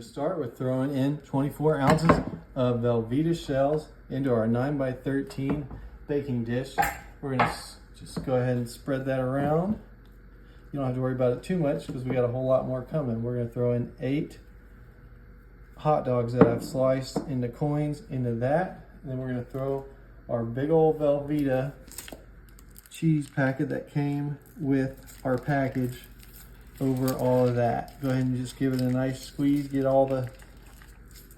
To start, we're throwing in 24 ounces of Velveeta shells into our 9x13 baking dish. We're gonna just go ahead and spread that around. You don't have to worry about it too much because we got a whole lot more coming. We're gonna throw in 8 hot dogs that I've sliced into coins into that. And then we're gonna throw our big old Velveeta cheese packet that came with our package over all of that. Go ahead and just give it a nice squeeze, get all the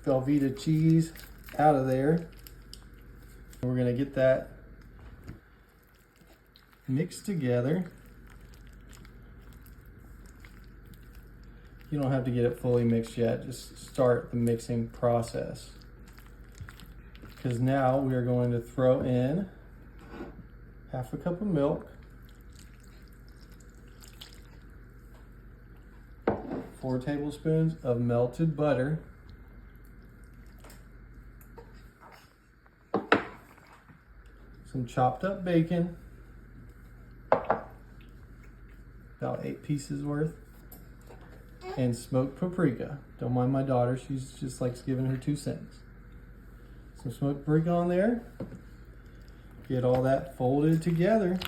Velveeta cheese out of there. We're gonna get that mixed together. You don't have to get it fully mixed yet, just start the mixing process. Because now we are going to throw in half a cup of milk, 4 tablespoons of melted butter, some chopped up bacon, about 8 pieces worth, and smoked paprika. Don't mind my daughter, she's just likes giving her 2 cents. Some smoked paprika on there. Get all that folded together.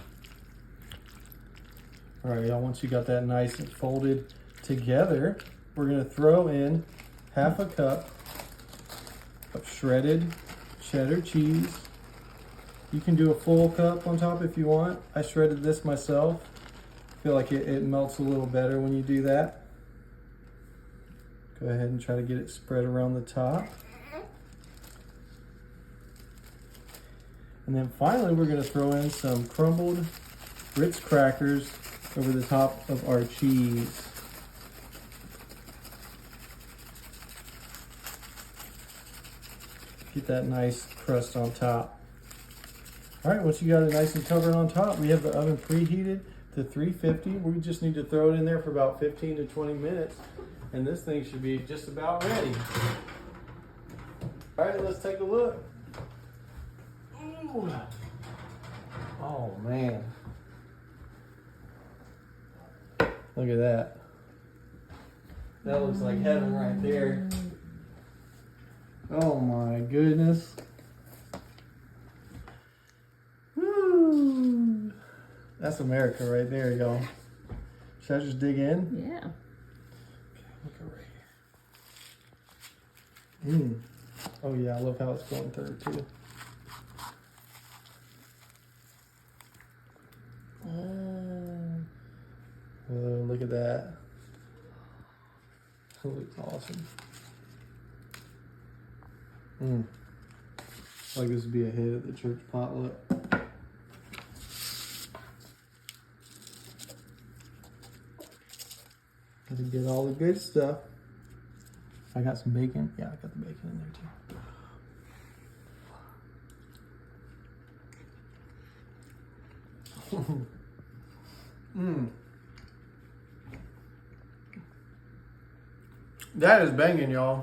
All right, y'all, once you got that nice and folded together, we're gonna throw in half a cup of shredded cheddar cheese. You can do a full cup on top if you want. I shredded this myself. I feel like it melts a little better when you do that. Go ahead and try to get it spread around the top. And then finally, we're gonna throw in some crumbled Ritz crackers over the top of our cheese. Get that nice crust on top. All right, once you got it nice and covered on top, we have the oven preheated to 350. We just need to throw it in there for about 15 to 20 minutes, and this thing should be just about ready. All right, let's take a look. Ooh. Oh man. Look at that. That looks like heaven right there. Oh my goodness. Woo. That's America right there, y'all. Should I just dig in? Yeah. Okay, look right here. Oh yeah, I love how it's going through too. Oh, look at that. That looks awesome. Like this would be a hit at the church potluck. Gotta get all the good stuff. I got some bacon. Yeah, I got the bacon in there too. That is banging, y'all.